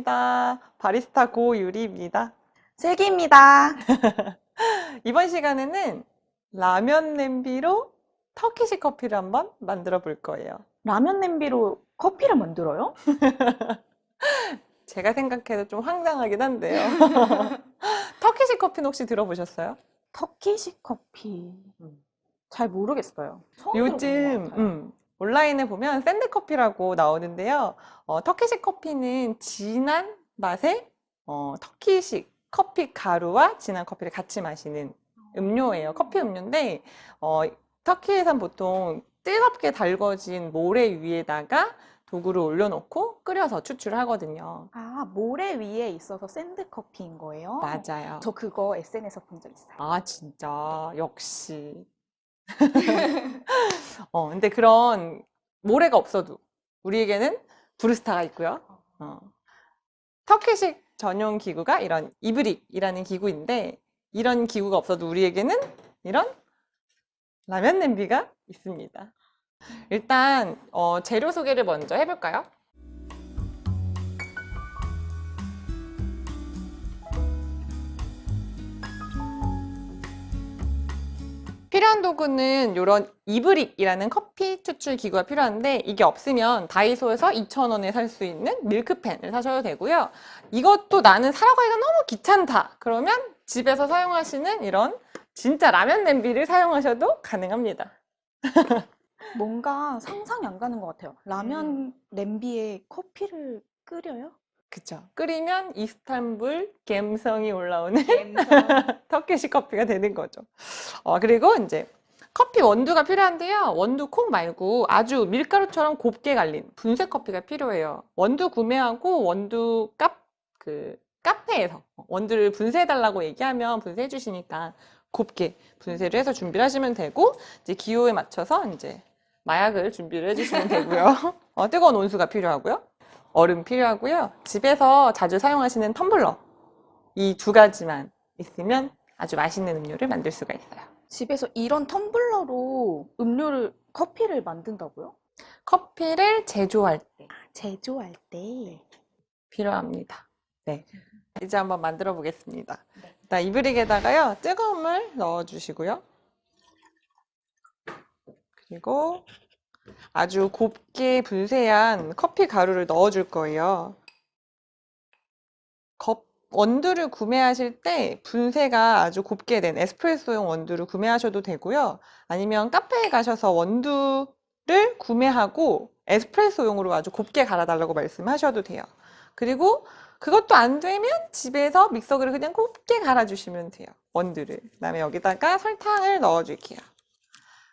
반갑습니다. 바리스타 고유리입니다. 슬기입니다. 이번 시간에는 라면 냄비로 터키식 커피를 한번 만들어 볼 거예요. 라면 냄비로 커피를 만들어요? 제가 생각해도 좀 황당하긴 한데요. 터키식 커피는 혹시 들어보셨어요? 터키식 커피. 잘 모르겠어요. 처음 들어보는 것 요즘 같아요. 온라인에 보면 샌드커피라고 나오는데요. 터키식 커피는 진한 맛의 터키식 커피 가루와 진한 커피를 같이 마시는 음료예요. 커피 음료인데 어, 터키에선 보통 뜨겁게 달궈진 모래 위에다가 도구를 올려놓고 끓여서 추출하거든요. 아, 모래 위에 있어서 샌드 커피인 거예요? 맞아요. 저 그거 SNS에서 본 적 있어요. 아, 진짜 역시. 근데 그런 모래가 없어도 우리에게는 브루스타가 있고요. 터키식 전용 기구가 이런 이브릭이라는 기구인데 이런 기구가 없어도 우리에게는 이런 라면 냄비가 있습니다. 일단 재료 소개를 먼저 해볼까요? 필요한 도구는 이런 이브릭이라는 커피 추출 기구가 필요한데 이게 없으면 다이소에서 2,000원에 살 수 있는 밀크팬을 사셔도 되고요. 이것도 나는 사러 가기가 너무 귀찮다. 그러면 집에서 사용하시는 이런 진짜 라면 냄비를 사용하셔도 가능합니다. 뭔가 상상이 안 가는 것 같아요. 라면 냄비에 커피를 끓여요? 그쵸. 끓이면 이스탄불 갬성이 올라오는 감성. 터키식 커피가 되는 거죠. 그리고 이제 커피 원두가 필요한데요. 원두 콩 말고 아주 밀가루처럼 곱게 갈린 분쇄 커피가 필요해요. 원두 구매하고 원두 카페에서 원두를 분쇄해달라고 얘기하면 분쇄해 주시니까 곱게 분쇄를 해서 준비를 하시면 되고 이제 기호에 맞춰서 이제 마약을 준비를 해주시면 되고요. 뜨거운 온수가 필요하고요. 얼음 필요하고요. 집에서 자주 사용하시는 텀블러 이 두 가지만 있으면 아주 맛있는 음료를 만들 수가 있어요. 집에서 이런 텀블러로 커피를 만든다고요? 커피를 제조할 때 제조할 때. 필요합니다. 네. 이제 한번 만들어 보겠습니다. 일단 이브릭에다가요, 뜨거운 물 넣어 주시고요. 그리고 아주 곱게 분쇄한 커피 가루를 넣어 줄 거예요. 원두를 구매하실 때 분쇄가 아주 곱게 된 에스프레소용 원두를 구매하셔도 되고요. 아니면 카페에 가셔서 원두를 구매하고 에스프레소용으로 아주 곱게 갈아달라고 말씀하셔도 돼요. 그리고 그것도 안 되면 집에서 믹서기를 그냥 곱게 갈아주시면 돼요. 원두를. 그다음에 여기다가 설탕을 넣어줄게요.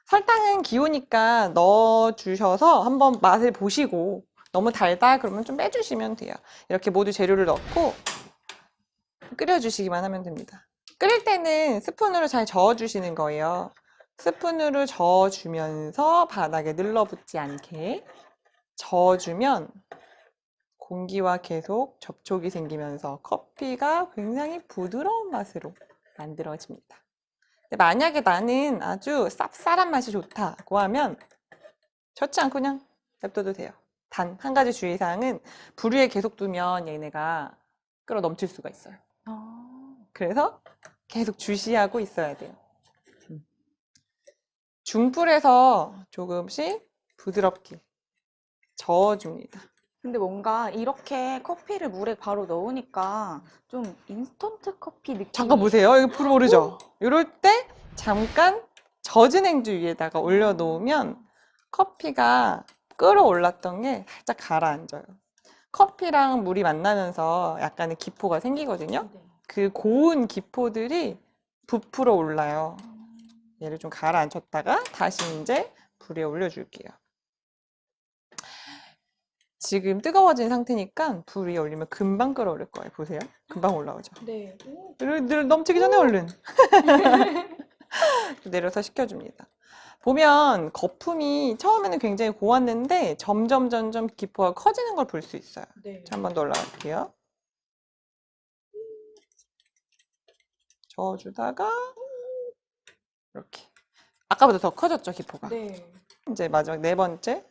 설탕은 기호니까 넣어주셔서 한번 맛을 보시고 너무 달다 그러면 좀 빼주시면 돼요. 이렇게 모두 재료를 넣고 끓여주시기만 하면 됩니다. 끓일 때는 스푼으로 잘 저어주시는 거예요. 스푼으로 저어주면서 바닥에 늘러붙지 않게 저어주면 공기와 계속 접촉이 생기면서 커피가 굉장히 부드러운 맛으로 만들어집니다. 만약에 나는 아주 쌉쌀한 맛이 좋다고 하면 젓지 않고 그냥 냅둬도 돼요. 단 한 가지 주의사항은 불 위에 계속 두면 얘네가 끓어 넘칠 수가 있어요. 그래서 계속 주시하고 있어야 돼요. 중불에서 조금씩 부드럽게 저어줍니다. 근데 뭔가 이렇게 커피를 물에 바로 넣으니까 좀 인스턴트 커피 느낌이. 잠깐 보세요. 이거 불 오르죠? 이럴 때 잠깐 젖은 행주 위에다가 올려놓으면 커피가 끓어올랐던 게 살짝 가라앉아요. 커피랑 물이 만나면서 약간의 기포가 생기거든요. 네. 그 고운 기포들이 부풀어 올라요. 얘를 좀 가라앉혔다가 다시 이제 불에 올려줄게요. 지금 뜨거워진 상태니까 불 위에 올리면 금방 끓어오를 거예요. 보세요. 금방 올라오죠. 네. 늘 넘치기 전에 얼른 내려서 식혀줍니다. 보면 거품이 처음에는 굉장히 고왔는데 점점 기포가 커지는 걸 볼 수 있어요. 네. 자, 한 번 더 올라갈게요. 저어주다가 이렇게 아까보다 더 커졌죠, 기포가. 네. 이제 마지막 네 번째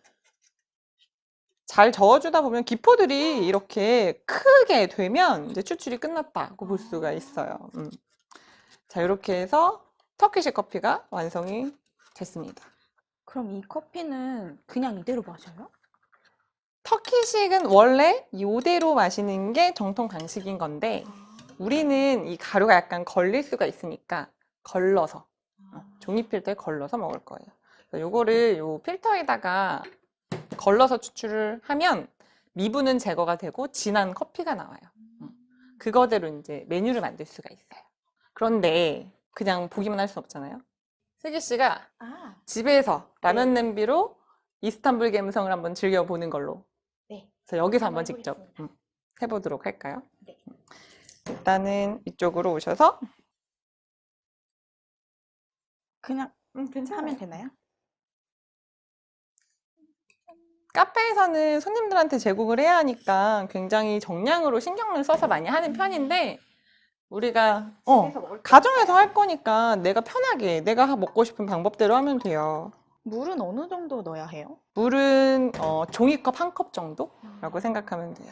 잘 저어주다 보면 기포들이 이렇게 크게 되면 이제 추출이 끝났다고 볼 수가 있어요. 자, 이렇게 해서 터키식 커피가 완성이 됐습니다. 그럼 이 커피는 그냥 이대로 마셔요? 터키식은 원래 이대로 마시는 게 정통 방식인 건데 우리는 이 가루가 약간 걸릴 수가 있으니까 걸러서 종이 필터에 걸러서 먹을 거예요. 그래서 요거를 요 필터에다가 걸러서 추출을 하면 미분은 제거가 되고 진한 커피가 나와요. 그거대로 이제 메뉴를 만들 수가 있어요. 그런데 그냥 보기만 할 수 없잖아요. 슬기 씨가 집에서 라면 냄비로 이스탄불 갬성을 한번 즐겨보는 걸로. 네. 그래서 여기서 한번 직접 해보도록 할까요? 네. 일단은 이쪽으로 오셔서 그냥 괜찮아요. 하면 되나요? 카페에서는 손님들한테 제공을 해야 하니까 굉장히 정량으로 신경을 써서 많이 하는 편인데 우리가 가정에서 할 거니까 내가 편하게 내가 먹고 싶은 방법대로 하면 돼요. 물은 어느 정도 넣어야 해요? 물은 종이컵 한 컵 정도라고 생각하면 돼요.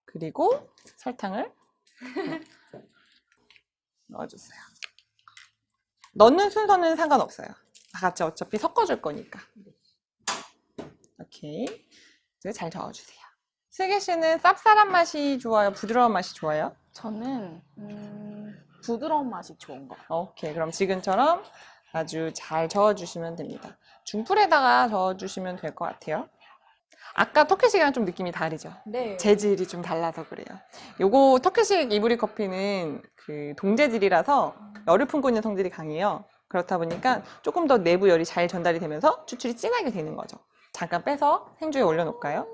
그리고 설탕을 넣어주세요. 넣는 순서는 상관없어요. 다 같이 어차피 섞어줄 거니까. 오케이. 이제 잘 저어주세요. 슬기 씨는 쌉쌀한 맛이 좋아요? 부드러운 맛이 좋아요? 저는 부드러운 맛이 좋은 거. 오케이. 그럼 지금처럼 아주 잘 저어주시면 됩니다. 중불에다가 저어주시면 될 것 같아요. 아까 터키식이랑 좀 느낌이 다르죠? 네. 재질이 좀 달라서 그래요. 요거 터키식 이브리 커피는 그 동재질이라서 열을 품고 있는 성질이 강해요. 그렇다 보니까 조금 더 내부 열이 잘 전달이 되면서 추출이 진하게 되는 거죠. 잠깐 빼서 생주에 올려놓을까요?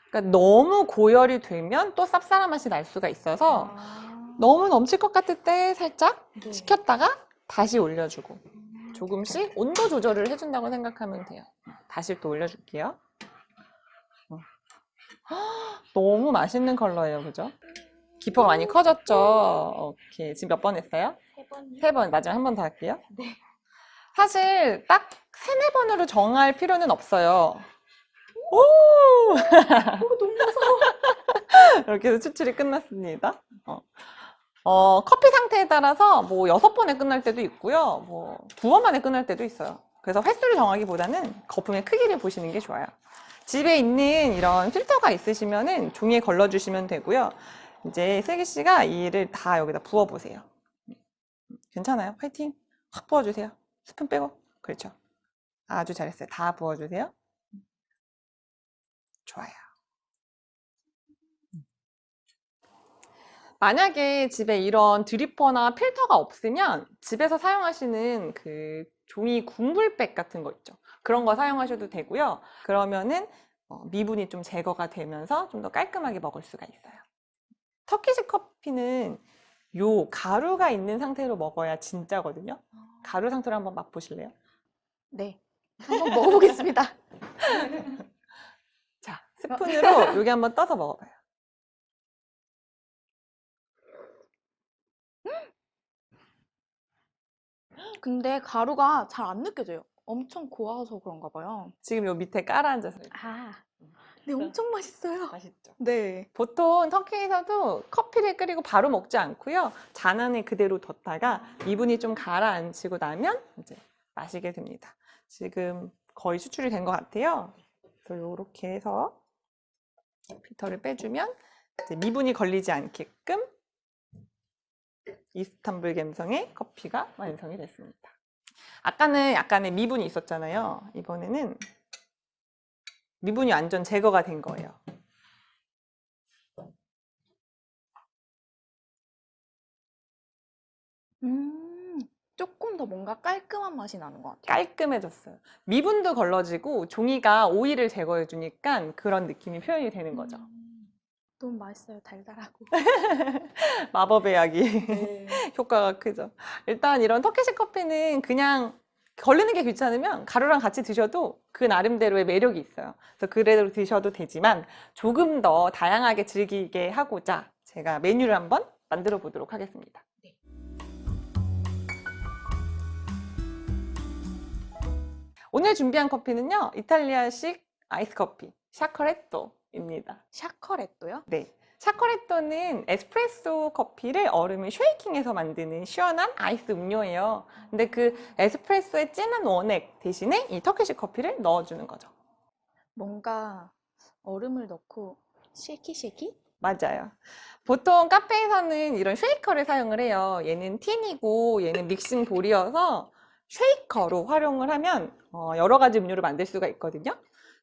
그러니까 너무 고열이 되면 또 쌉쌀한 맛이 날 수가 있어서 너무 넘칠 것 같을 때 살짝 식혔다가 다시 올려주고 조금씩 온도 조절을 해준다고 생각하면 돼요. 다시 또 올려줄게요. 너무 맛있는 컬러예요, 그죠? 기포가 많이 커졌죠? 오케이. 지금 몇 번 했어요? 3번이요? 3번. 마지막 한 번 더 할게요. 네. 사실 딱 3-4번으로 정할 필요는 없어요. 오! 너무 무서워. 이렇게 해서 추출이 끝났습니다. 커피 상태에 따라서 뭐 6번에 끝날 때도 있고요. 뭐 2번 만에 끝날 때도 있어요. 그래서 횟수를 정하기보다는 거품의 크기를 보시는 게 좋아요. 집에 있는 이런 필터가 있으시면은 종이에 걸러주시면 되고요. 이제 슬기 씨가 이를 다 여기다 부어보세요. 괜찮아요? 화이팅! 확 부어주세요. 스푼 빼고. 그렇죠. 아주 잘했어요. 다 부어주세요. 좋아요. 만약에 집에 이런 드리퍼나 필터가 없으면 집에서 사용하시는 그 종이 국물백 같은 거 있죠. 그런 거 사용하셔도 되고요. 그러면은 미분이 좀 제거가 되면서 좀 더 깔끔하게 먹을 수가 있어요. 터키식 커피는 요 가루가 있는 상태로 먹어야 진짜거든요. 가루 상태로 한번 맛보실래요? 네. 한번 먹어보겠습니다. 자, 스푼으로 여기 한번 떠서 먹어봐요. 근데 가루가 잘 안 느껴져요. 엄청 고와서 그런가 봐요. 지금 요 밑에 깔아앉아서 네, 엄청 맛있어요. 맛있죠. 네. 보통 터키에서도 커피를 끓이고 바로 먹지 않고요. 잔 안에 그대로 뒀다가 미분이 좀 가라앉히고 나면 이제 마시게 됩니다. 지금 거의 수출이 된 것 같아요. 그래서 요렇게 해서 필터를 빼주면 이제 미분이 걸리지 않게끔 이스탄불 갬성의 커피가 완성이 됐습니다. 아까는 약간의 미분이 있었잖아요. 이번에는 미분이 완전 제거가 된 거예요. 조금 더 뭔가 깔끔한 맛이 나는 것 같아요. 깔끔해졌어요. 미분도 걸러지고 종이가 오일을 제거해 주니까 그런 느낌이 표현이 되는 거죠. 너무 맛있어요. 달달하고. 마법의 약이 네. 효과가 크죠. 일단 이런 터키식 커피는 그냥 걸리는 게 귀찮으면 가루랑 같이 드셔도 그 나름대로의 매력이 있어요. 그래서 그대로 드셔도 되지만 조금 더 다양하게 즐기게 하고자 제가 메뉴를 한번 만들어 보도록 하겠습니다. 오늘 준비한 커피는요, 이탈리아식 아이스 커피, 샤커레토입니다. 샤커레토요? 네. 샤커레토는 에스프레소 커피를 얼음을 쉐이킹해서 만드는 시원한 아이스 음료예요. 근데 그 에스프레소의 진한 원액 대신에 이 터키식 커피를 넣어주는 거죠. 뭔가 얼음을 넣고 쉐이키? 맞아요. 보통 카페에서는 이런 쉐이커를 사용을 해요. 얘는 틴이고 얘는 믹싱 볼이어서 쉐이커로 활용을 하면 여러 가지 음료를 만들 수가 있거든요.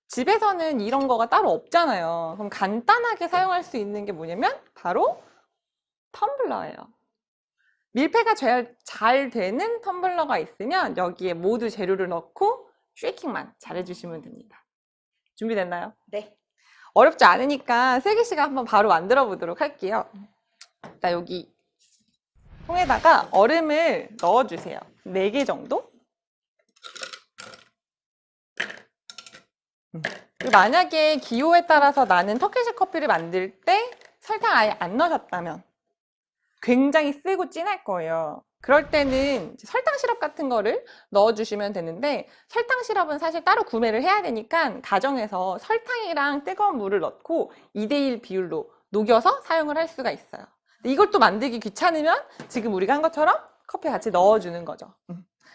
집에서는 이런 거가 따로 없잖아요. 그럼 간단하게 사용할 수 있는 게 뭐냐면 바로 텀블러예요. 밀폐가 잘 되는 텀블러가 있으면 여기에 모두 재료를 넣고 쉐이킹만 잘 해주시면 됩니다. 준비됐나요? 네. 어렵지 않으니까 슬기 씨가 한번 바로 만들어 보도록 할게요. 자, 여기 통에다가 얼음을 넣어주세요. 4개 정도? 그리고 만약에 기호에 따라서 나는 터키식 커피를 만들 때 설탕 아예 안 넣으셨다면 굉장히 쓰고 진할 거예요. 그럴 때는 이제 설탕 시럽 같은 거를 넣어주시면 되는데 설탕 시럽은 사실 따로 구매를 해야 되니까 가정에서 설탕이랑 뜨거운 물을 넣고 2대1 비율로 녹여서 사용을 할 수가 있어요. 근데 이걸 또 만들기 귀찮으면 지금 우리가 한 것처럼 커피 같이 넣어주는 거죠.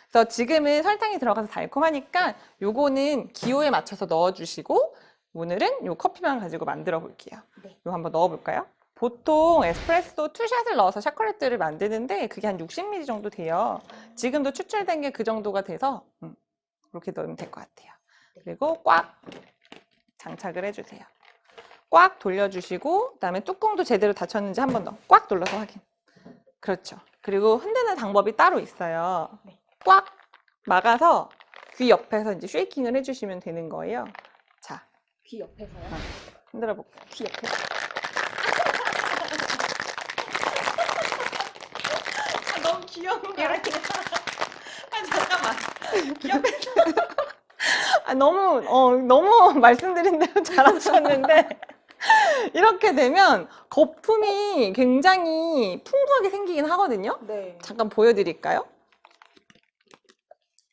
그래서 지금은 설탕이 들어가서 달콤하니까 요거는 기호에 맞춰서 넣어주시고 오늘은 요 커피만 가지고 만들어 볼게요. 네. 이거 한번 넣어볼까요? 보통 에스프레소 투샷을 넣어서 샤커레토를 만드는데 그게 한 60ml 정도 돼요. 지금도 추출된 게 그 정도가 돼서 그렇게 넣으면 될 것 같아요. 그리고 꽉 장착을 해주세요. 꽉 돌려주시고 그다음에 뚜껑도 제대로 닫혔는지 한 번 더 꽉 눌러서 확인. 그렇죠. 그리고 흔드는 방법이 따로 있어요. 꽉 막아서 귀 옆에서 이제 쉐이킹을 해주시면 되는 거예요. 자, 귀 옆에서요? 흔들어 볼게요. 귀 옆에서. 너무 귀여운 거 이렇게. 잠깐만. 귀엽겠어. 너무 말씀드린 대로 잘하셨는데 이렇게 되면 거품이 굉장히 풍부하게 생기긴 하거든요. 네. 잠깐 보여드릴까요?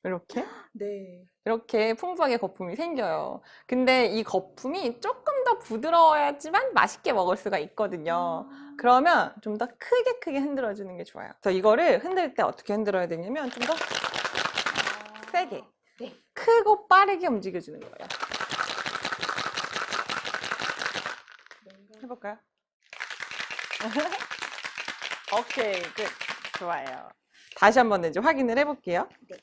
이렇게. 네. 이렇게 풍부하게 거품이 생겨요. 근데 이 거품이 조금 더 부드러워야지만 맛있게 먹을 수가 있거든요. 그러면 좀 더 크게 흔들어주는 게 좋아요. 그래서 이거를 흔들 때 어떻게 흔들어야 되냐면 좀 더 세게, 네. 크고 빠르게 움직여주는 거예요. 해볼까요? 오케이, 끝. 좋아요. 다시 한번 이제 확인을 해볼게요. 네.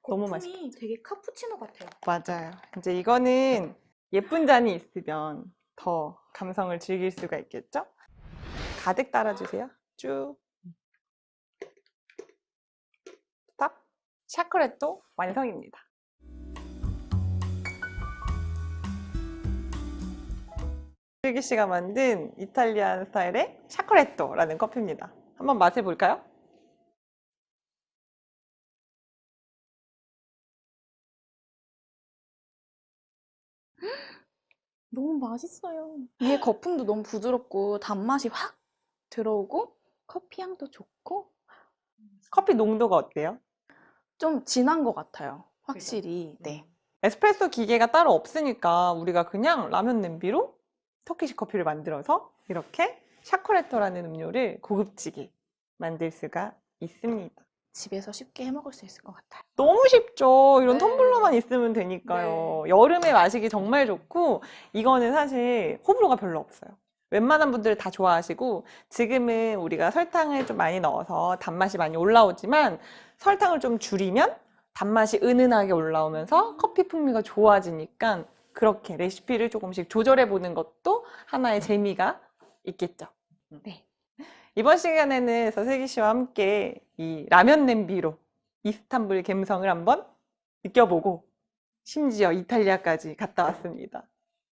너무 거품이 되게 카푸치노 같아요. 맞아요. 이제 이거는 예쁜 잔이 있으면 더 감성을 즐길 수가 있겠죠? 가득 따라주세요. 쭉. 스탑. 샤크레토 완성입니다. 슬기 씨가 만든 이탈리안 스타일의 샤크레토라는 커피입니다. 한번 맛을 볼까요? 너무 맛있어요. 위에 거품도 너무 부드럽고 단맛이 확 들어오고 커피 향도 좋고 커피 농도가 어때요? 좀 진한 것 같아요. 확실히. 네. 에스프레소 기계가 따로 없으니까 우리가 그냥 라면 냄비로 터키식 커피를 만들어서 이렇게 샤코레토라는 음료를 고급지게 만들 수가 있습니다. 집에서 쉽게 해 먹을 수 있을 것 같아요. 너무 쉽죠. 이런 네. 텀블러만 있으면 되니까요. 네. 여름에 마시기 정말 좋고 이거는 사실 호불호가 별로 없어요. 웬만한 분들 다 좋아하시고 지금은 우리가 설탕을 좀 많이 넣어서 단맛이 많이 올라오지만 설탕을 좀 줄이면 단맛이 은은하게 올라오면서 커피 풍미가 좋아지니까 그렇게 레시피를 조금씩 조절해 보는 것도 하나의 재미가 있겠죠. 네. 이번 시간에는 슬기 씨와 함께 이 라면 냄비로 이스탄불 갬성을 한번 느껴보고 심지어 이탈리아까지 갔다 왔습니다.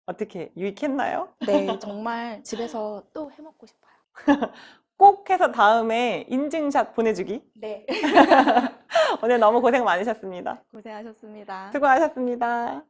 어떻게 유익했나요? 네, 정말 집에서 또 해 먹고 싶어요. 꼭 해서 다음에 인증샷 보내주기. 네. 오늘 너무 고생 많으셨습니다. 고생하셨습니다. 수고하셨습니다.